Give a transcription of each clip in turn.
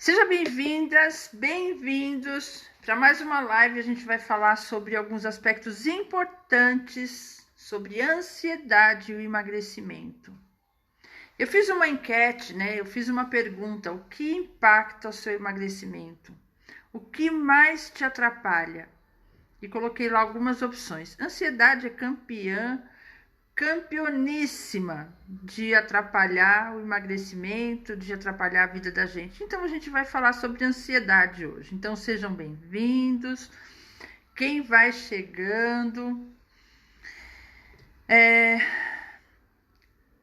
Sejam bem-vindas, bem-vindos para mais uma live. A gente vai falar sobre alguns aspectos importantes sobre ansiedade e o emagrecimento. Eu fiz uma enquete, né? Eu fiz uma pergunta: o que impacta o seu emagrecimento? O que mais te atrapalha? E coloquei lá algumas opções. Ansiedade é campeoníssima de atrapalhar o emagrecimento, de atrapalhar a vida da gente. Então a gente vai falar sobre ansiedade hoje. Então sejam bem-vindos. Quem vai chegando,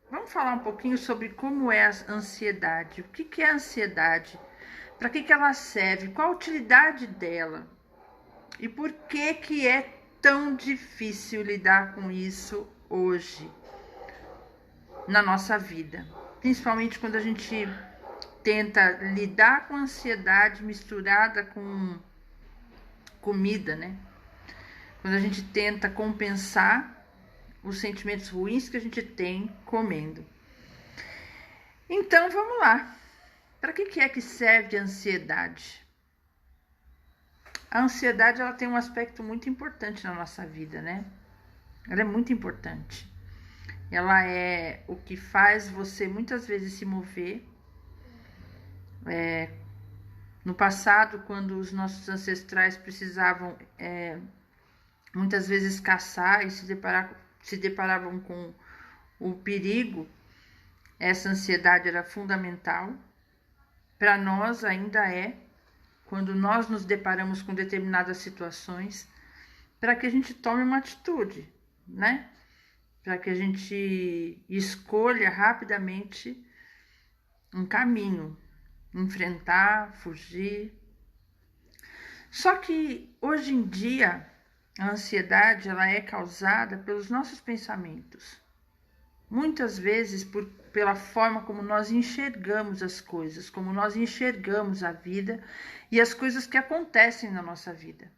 vamos falar um pouquinho sobre como é a ansiedade. O que é a ansiedade? Para que ela serve? Qual a utilidade dela? E por que é tão difícil lidar com isso hoje na nossa vida? Principalmente quando a gente tenta lidar com a ansiedade misturada com comida, né? Quando a gente tenta compensar os sentimentos ruins que a gente tem comendo. Então, vamos lá. Para que é que serve a ansiedade? A ansiedade, ela tem um aspecto muito importante na nossa vida, né? Ela é muito importante. Ela é o que faz você muitas vezes se mover. No passado, quando os nossos ancestrais precisavam muitas vezes caçar e se deparavam com o perigo, essa ansiedade era fundamental. Para nós ainda é, quando nós nos deparamos com determinadas situações, para que a gente tome uma atitude, né? Para que a gente escolha rapidamente um caminho, enfrentar, fugir. Só que hoje em dia a ansiedade, ela é causada pelos nossos pensamentos. Muitas vezes pela forma como nós enxergamos as coisas, como nós enxergamos a vida e as coisas que acontecem na nossa vida.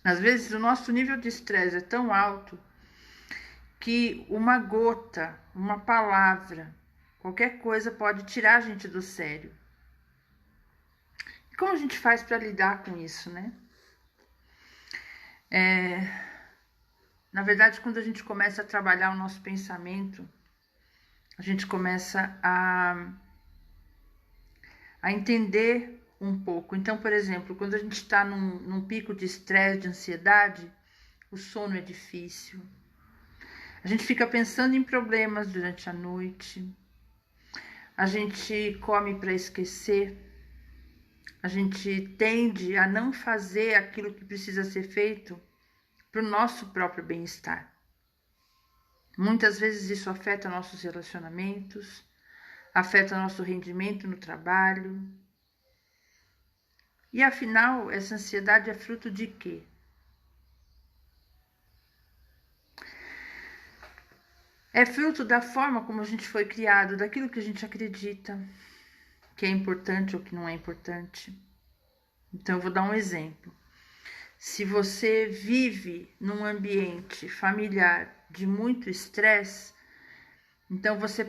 Às vezes o nosso nível de estresse é tão alto que uma gota, uma palavra, qualquer coisa pode tirar a gente do sério. E como a gente faz para lidar com isso, né? Na verdade, quando a gente começa a trabalhar o nosso pensamento, a gente começa a entender um pouco. Então, por exemplo, quando a gente está num pico de estresse, de ansiedade, o sono é difícil. A gente fica pensando em problemas durante a noite. A gente come para esquecer. A gente tende a não fazer aquilo que precisa ser feito para o nosso próprio bem-estar. Muitas vezes isso afeta nossos relacionamentos, afeta nosso rendimento no trabalho. E afinal, essa ansiedade é fruto de quê? É fruto da forma como a gente foi criado, daquilo que a gente acredita que é importante ou que não é importante. Então, eu vou dar um exemplo. Se você vive num ambiente familiar de muito estresse, então você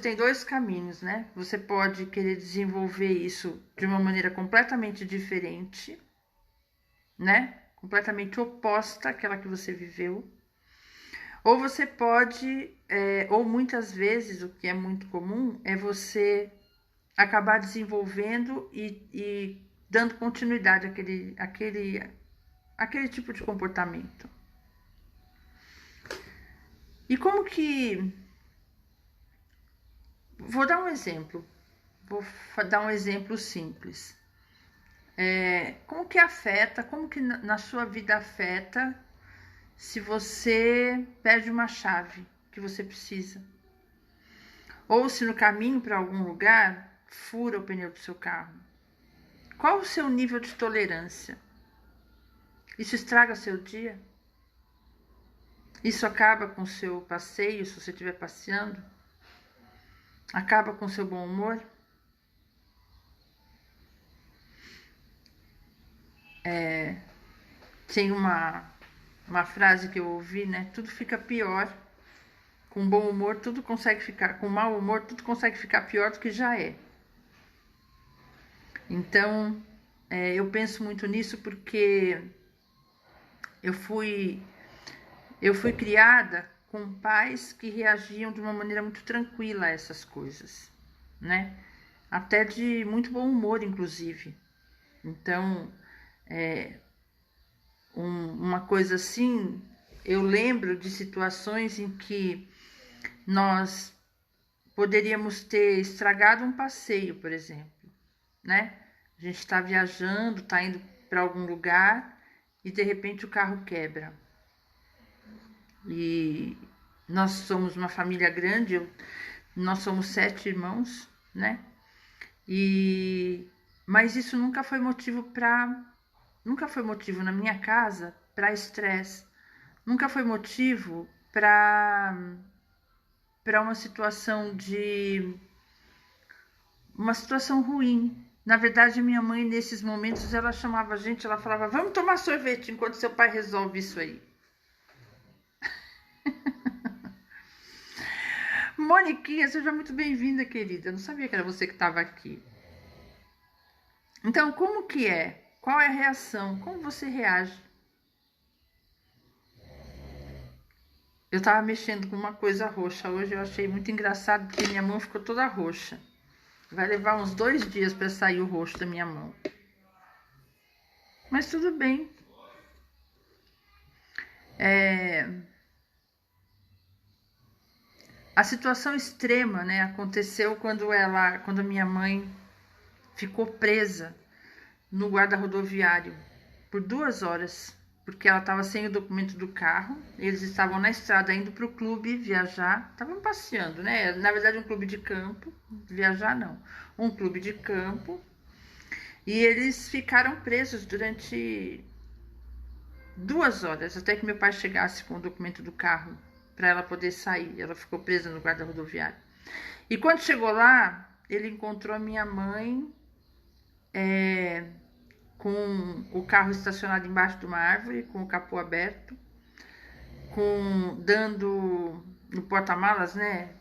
tem dois caminhos, né? Você pode querer desenvolver isso de uma maneira completamente diferente, né? Completamente oposta àquela que você viveu. Ou você pode, ou muitas vezes, o que é muito comum, é você acabar desenvolvendo e dando continuidade àquele tipo de comportamento. E como que... Vou dar um exemplo. Vou dar um exemplo simples. Como que na sua vida afeta se você perde uma chave que você precisa? Ou se no caminho para algum lugar fura o pneu do seu carro? Qual o seu nível de tolerância? Isso estraga seu dia? Isso acaba com o seu passeio, se você estiver passeando? Acaba com o seu bom humor? Tem uma frase que eu ouvi, né? Tudo fica pior. Com bom humor, tudo consegue ficar... Com mau humor, tudo consegue ficar pior do que já é. Então, eu penso muito nisso porque eu fui criada com pais que reagiam de uma maneira muito tranquila a essas coisas, né? Até de muito bom humor, inclusive. Então, uma coisa assim, eu lembro de situações em que nós poderíamos ter estragado um passeio, por exemplo, né? A gente está viajando, está indo para algum lugar e de repente o carro quebra. E nós somos uma família grande, nós somos 7 irmãos, né? Mas isso nunca foi motivo na minha casa para estresse, nunca foi motivo para uma situação ruim. Na verdade, minha mãe, nesses momentos, ela chamava a gente, ela falava, vamos tomar sorvete enquanto seu pai resolve isso aí. Moniquinha, seja muito bem-vinda, querida. Eu não sabia que era você que estava aqui. Então, como que é? Qual é a reação? Como você reage? Eu estava mexendo com uma coisa roxa hoje, eu achei muito engraçado, porque minha mão ficou toda roxa. Vai levar uns 2 dias para sair o roxo da minha mão. Mas tudo bem. A situação extrema, né, aconteceu quando a minha mãe ficou presa no guarda rodoviário por 2 horas, porque ela estava sem o documento do carro. Eles estavam na estrada indo para o clube viajar, estavam passeando, né? Na verdade, um clube de campo, viajar não, um clube de campo. E eles ficaram presos durante 2 horas, até que meu pai chegasse com o documento do carro para ela poder sair. Ela ficou presa no guarda rodoviário. E quando chegou lá, ele encontrou a minha mãe com o carro estacionado embaixo de uma árvore, com o capô aberto, dando no porta-malas, né,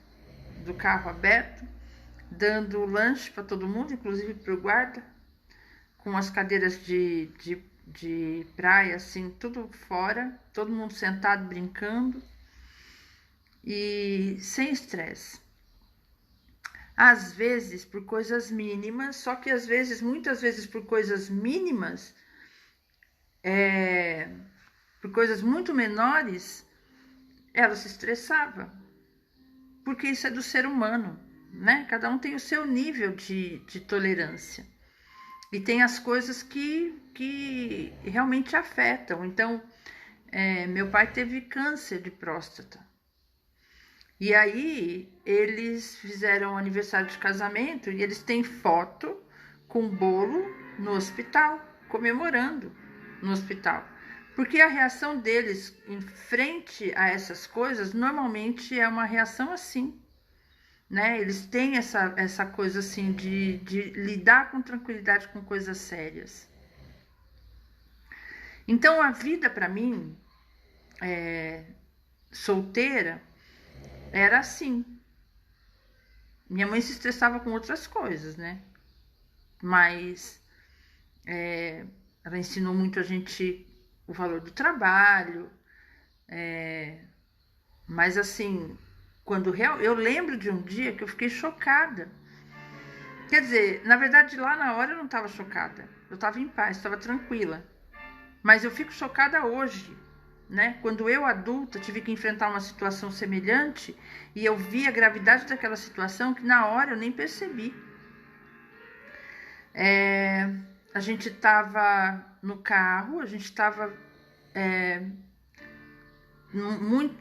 do carro aberto, dando lanche para todo mundo, inclusive para o guarda, com as cadeiras de praia, assim, tudo fora, todo mundo sentado brincando e sem estresse. Às vezes por coisas mínimas, só que às vezes, muitas vezes por coisas mínimas, por coisas muito menores, ela se estressava, porque isso é do ser humano, né? Cada um tem o seu nível de tolerância. E tem as coisas que realmente afetam. Então, meu pai teve câncer de próstata. E aí, eles fizeram aniversário de casamento e eles têm foto com bolo no hospital, comemorando no hospital. Porque a reação deles em frente a essas coisas, normalmente é uma reação assim, né? Eles têm essa coisa assim de lidar com tranquilidade com coisas sérias. Então a vida para mim, solteira, era assim. Minha mãe se estressava com outras coisas, né? Mas ela ensinou muito a gente o valor do trabalho. Mas assim, eu lembro de um dia que eu fiquei chocada. Quer dizer, na verdade, lá na hora eu não estava chocada. Eu estava em paz, estava tranquila. Mas eu fico chocada hoje, né? Quando eu, adulta, tive que enfrentar uma situação semelhante e eu vi a gravidade daquela situação que na hora eu nem percebi. A gente estava no carro, a gente estava...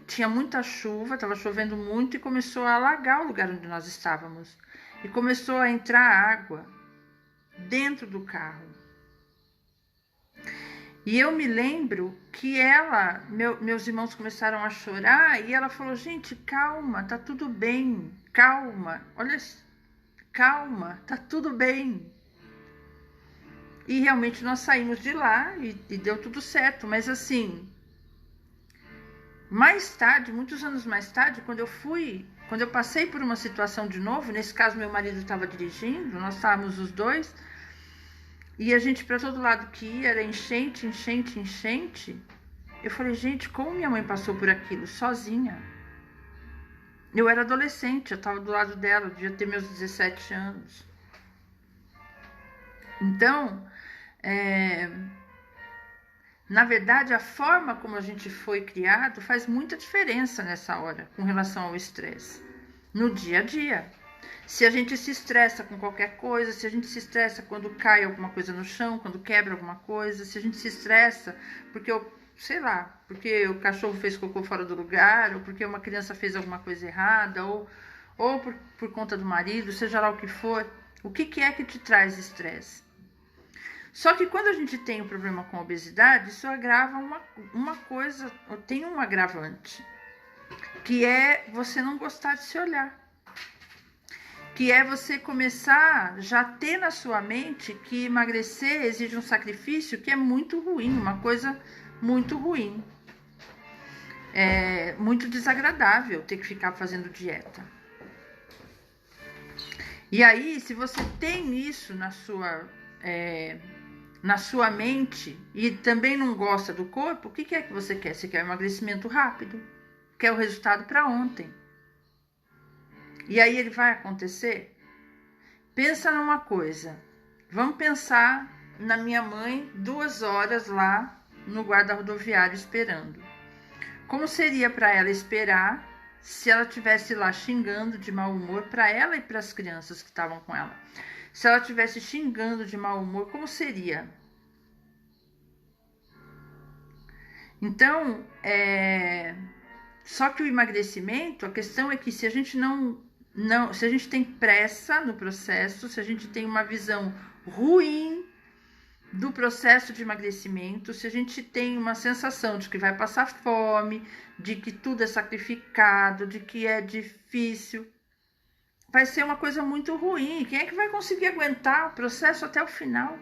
tinha muita chuva, estava chovendo muito e começou a alagar o lugar onde nós estávamos. E começou a entrar água dentro do carro. E eu me lembro que meus irmãos começaram a chorar e ela falou, gente, calma, tá tudo bem, calma, olha, calma, tá tudo bem. E realmente nós saímos de lá e deu tudo certo, mas assim, mais tarde, muitos anos mais tarde, quando eu passei por uma situação de novo, nesse caso meu marido estava dirigindo, nós estávamos os dois, E a gente, para todo lado que ia, era enchente, enchente, enchente. Eu falei, gente, como minha mãe passou por aquilo sozinha? Eu era adolescente, eu estava do lado dela, eu devia ter meus 17 anos. Então, na verdade, a forma como a gente foi criado faz muita diferença nessa hora, com relação ao estresse, no dia a dia. Se a gente se estressa com qualquer coisa, se a gente se estressa quando cai alguma coisa no chão, quando quebra alguma coisa, se a gente se estressa porque, sei lá, porque o cachorro fez cocô fora do lugar, ou porque uma criança fez alguma coisa errada, ou por conta do marido, seja lá o que for, o que é que te traz estresse? Só que quando a gente tem um problema com a obesidade, isso agrava uma coisa, tem um agravante, que é você não gostar de se olhar. Que é você começar já ter na sua mente que emagrecer exige um sacrifício que é muito ruim, uma coisa muito ruim. É muito desagradável ter que ficar fazendo dieta. E aí, se você tem isso na sua mente e também não gosta do corpo, o que é que você quer? Você quer um emagrecimento rápido, quer o resultado para ontem. E aí ele vai acontecer? Pensa numa coisa, vamos pensar na minha mãe 2 horas lá no guarda rodoviário esperando. Como seria para ela esperar se ela estivesse lá xingando de mau humor para ela e para as crianças que estavam com ela? Se ela estivesse xingando de mau humor, como seria? Então, só que o emagrecimento, a questão é que se a gente se a gente tem pressa no processo, se a gente tem uma visão ruim do processo de emagrecimento, se a gente tem uma sensação de que vai passar fome, de que tudo é sacrificado, de que é difícil, vai ser uma coisa muito ruim. Quem é que vai conseguir aguentar o processo até o final?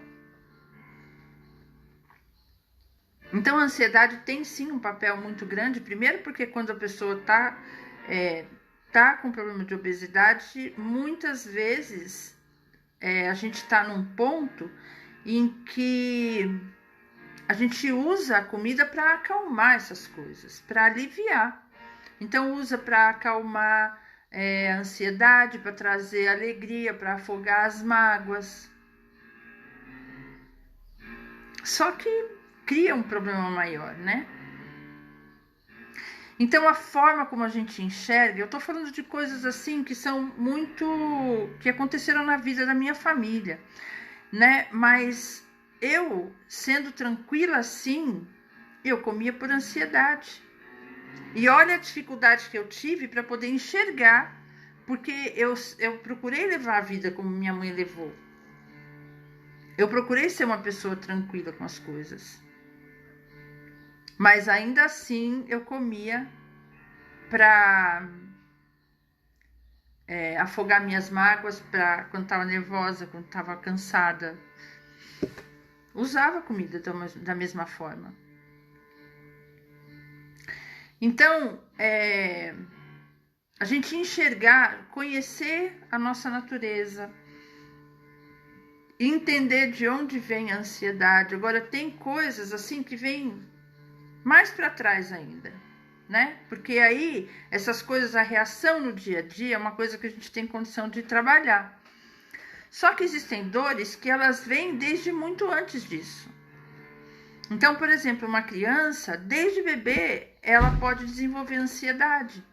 Então, a ansiedade tem sim um papel muito grande, primeiro porque quando a pessoa tá com problema de obesidade, muitas vezes a gente está num ponto em que a gente usa a comida para acalmar essas coisas, para aliviar. Então, usa para acalmar a ansiedade, para trazer alegria, para afogar as mágoas. Só que cria um problema maior, né? Então, a forma como a gente enxerga, eu tô falando de coisas assim que são que aconteceram na vida da minha família, né? Mas eu, sendo tranquila assim, eu comia por ansiedade. E olha a dificuldade que eu tive para poder enxergar, porque eu procurei levar a vida como minha mãe levou. Eu procurei ser uma pessoa tranquila com as coisas. Mas ainda assim eu comia para afogar minhas mágoas, para quando estava nervosa, quando estava cansada. Usava a comida da mesma forma. Então, a gente enxergar, conhecer a nossa natureza, entender de onde vem a ansiedade. Agora, tem coisas assim que vêm mais para trás ainda, né? Porque aí, essas coisas, a reação no dia a dia é uma coisa que a gente tem condição de trabalhar. Só que existem dores que elas vêm desde muito antes disso. Então, por exemplo, uma criança, desde bebê, ela pode desenvolver ansiedade.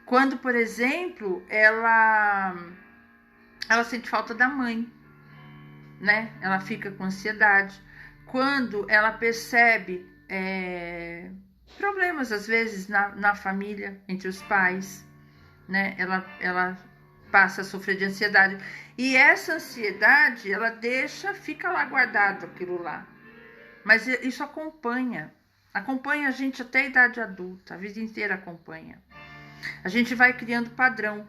Quando, por exemplo, ela sente falta da mãe, né? Ela fica com ansiedade. Quando ela percebe problemas, às vezes, na família, entre os pais, né? Ela passa a sofrer de ansiedade. E essa ansiedade, ela fica lá guardado aquilo lá. Mas isso acompanha a gente até a idade adulta, a vida inteira acompanha. A gente vai criando padrão.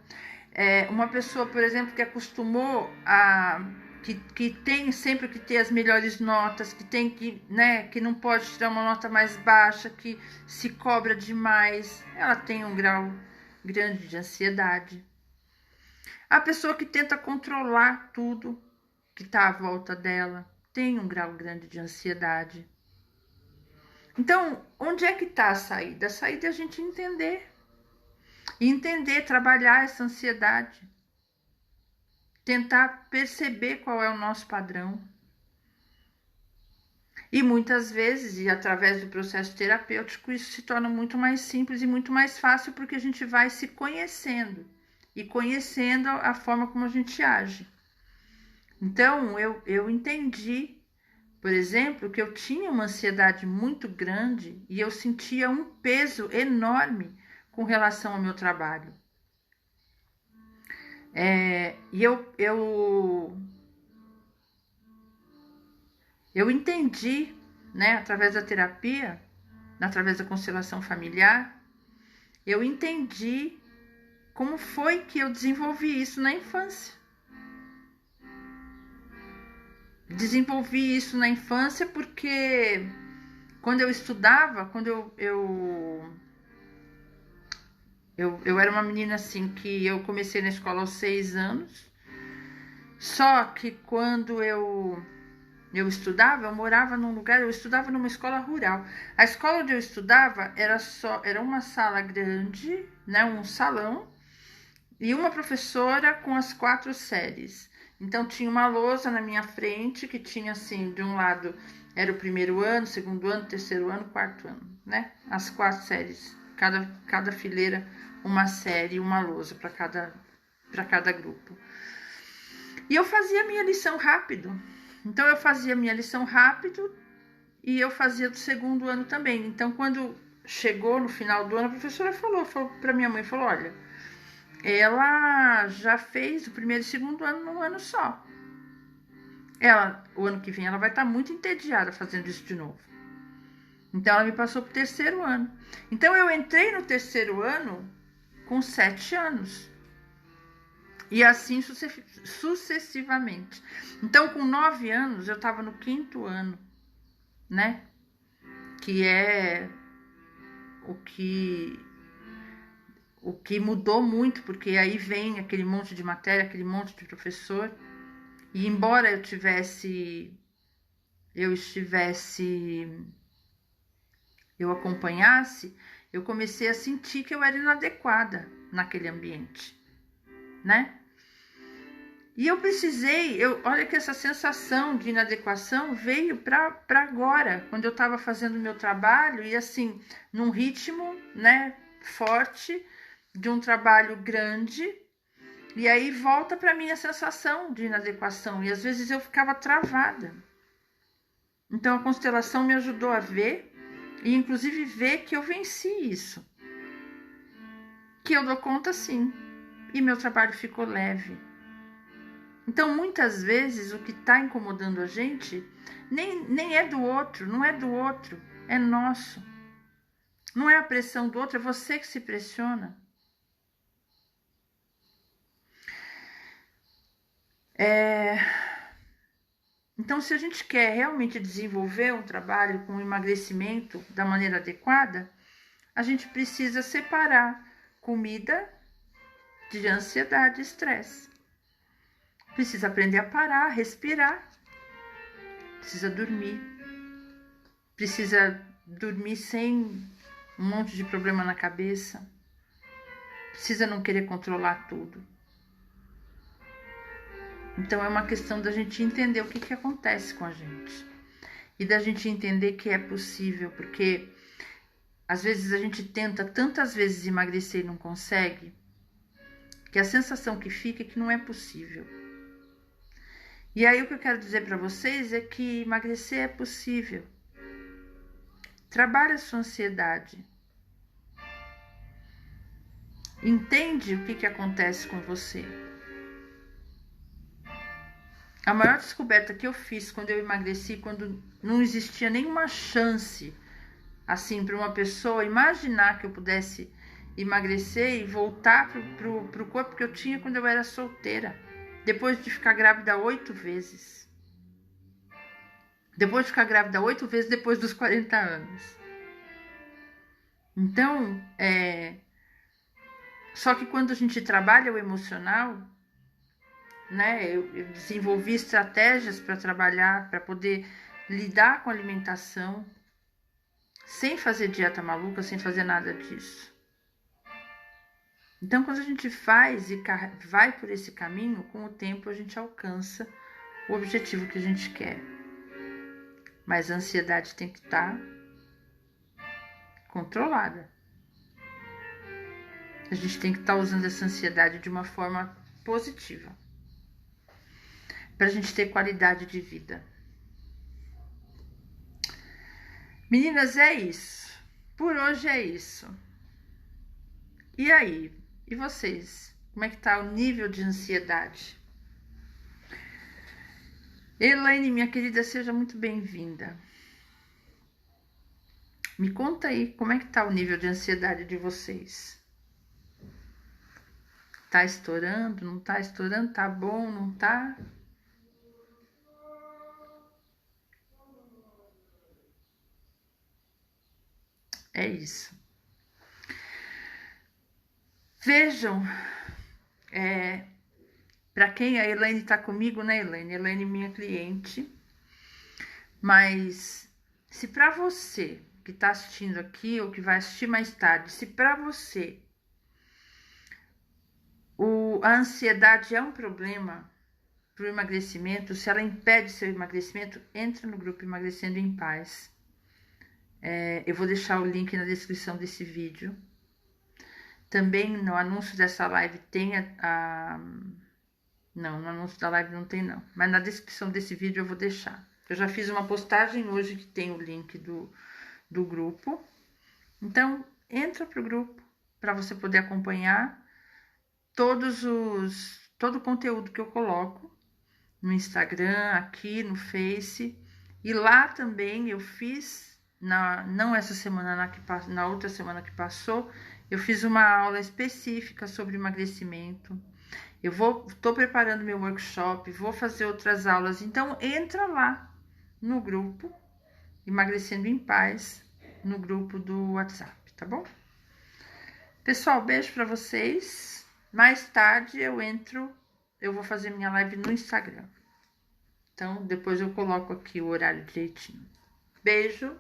Uma pessoa, por exemplo, que acostumou que tem sempre que ter as melhores notas, que tem que não pode tirar uma nota mais baixa, que se cobra demais, ela tem um grau grande de ansiedade. A pessoa que tenta controlar tudo que está à volta dela, tem um grau grande de ansiedade. Então, onde é que está a saída? A saída é a gente entender. E entender, trabalhar essa ansiedade. Tentar perceber qual é o nosso padrão. E muitas vezes, e através do processo terapêutico, isso se torna muito mais simples e muito mais fácil, porque a gente vai se conhecendo. E conhecendo a forma como a gente age. Então, eu entendi, por exemplo, que eu tinha uma ansiedade muito grande e eu sentia um peso enorme com relação ao meu trabalho. E eu entendi, né, através da terapia, através da constelação familiar, eu entendi como foi que eu desenvolvi isso na infância. Desenvolvi isso na infância porque quando eu estudava, quando eu era uma menina assim, que eu comecei na escola aos 6 anos, só que quando eu estudava, eu morava num lugar, eu estudava numa escola rural. A escola onde eu estudava era uma sala grande, né, um salão, e uma professora com as 4 séries. Então tinha uma lousa na minha frente que tinha assim, de um lado era o primeiro ano, segundo ano, terceiro ano, quarto ano, né? As 4 séries, cada fileira uma série, uma lousa para cada grupo. E eu fazia minha lição rápido. Então eu fazia minha lição rápido e eu fazia do segundo ano também. Então quando chegou no final do ano, a professora falou para minha mãe, falou, olha, ela já fez o primeiro e segundo ano num ano só. O ano que vem, ela vai estar muito entediada fazendo isso de novo. Então, ela me passou para o terceiro ano. Então, eu entrei no terceiro ano com 7 anos. E assim sucessivamente. Então, com 9 anos, eu estava no 5º ano, né? Que é o que mudou muito, porque aí vem aquele monte de matéria, aquele monte de professor. E embora eu acompanhasse, eu comecei a sentir que eu era inadequada naquele ambiente, né? E eu precisei, olha que essa sensação de inadequação veio para agora, quando eu estava fazendo o meu trabalho e assim, num ritmo, né, forte, de um trabalho grande. E aí volta para mim a sensação de inadequação e às vezes eu ficava travada. Então a constelação me ajudou a ver e inclusive ver que eu venci isso. Que eu dou conta sim. E meu trabalho ficou leve. Então muitas vezes o que está incomodando a gente nem é do outro, não é do outro, é nosso. Não é a pressão do outro, é você que se pressiona. Então, se a gente quer realmente desenvolver um trabalho com emagrecimento da maneira adequada, a gente precisa separar comida de ansiedade e estresse. Precisa aprender a parar, respirar. Precisa dormir. Precisa dormir sem um monte de problema na cabeça. Precisa não querer controlar tudo. Então é uma questão da gente entender o que acontece com a gente. E da gente entender que é possível, porque às vezes a gente tenta tantas vezes emagrecer e não consegue, que a sensação que fica é que não é possível. E aí o que eu quero dizer para vocês é que emagrecer é possível. Trabalhe a sua ansiedade. Entende o que acontece com você. A maior descoberta que eu fiz quando eu emagreci, quando não existia nenhuma chance, assim, para uma pessoa imaginar que eu pudesse emagrecer e voltar pro corpo que eu tinha quando eu era solteira, depois de ficar grávida 8 vezes. Depois de ficar grávida 8 vezes depois dos 40 anos. Então, só que quando a gente trabalha o emocional, né? Eu desenvolvi estratégias para trabalhar, para poder lidar com a alimentação, sem fazer dieta maluca, sem fazer nada disso. Então, quando a gente faz e vai por esse caminho, com o tempo a gente alcança o objetivo que a gente quer. Mas a ansiedade tem que estar controlada. A gente tem que estar usando essa ansiedade de uma forma positiva, para a gente ter qualidade de vida. Meninas, é isso. Por hoje é isso. E aí? E vocês? Como é que tá o nível de ansiedade? Elaine, minha querida, seja muito bem-vinda. Me conta aí, como é que tá o nível de ansiedade de vocês? Tá estourando? Não tá estourando? Tá bom? Não tá? É isso. Vejam, para quem a Elaine tá comigo, né, Elaine? Elaine, minha cliente. Mas se para você que tá assistindo aqui ou que vai assistir mais tarde, se para você a ansiedade é um problema para o emagrecimento, se ela impede seu emagrecimento, entra no grupo Emagrecendo em Paz. Eu vou deixar o link na descrição desse vídeo. Também no anúncio dessa live tem não, no anúncio da live não tem não, mas na descrição desse vídeo eu vou deixar. Eu já fiz uma postagem hoje que tem o link do grupo. Então, entra pro grupo para você poder acompanhar todo o conteúdo que eu coloco no Instagram, aqui no Face. E lá também eu fiz, não essa semana, na outra semana que passou, eu fiz uma aula específica sobre emagrecimento. Tô preparando meu workshop, vou fazer outras aulas. Então, entra lá no grupo Emagrecendo em Paz, no grupo do WhatsApp, tá bom? Pessoal, beijo para vocês. Mais tarde eu vou fazer minha live no Instagram. Então, depois eu coloco aqui o horário direitinho. Beijo.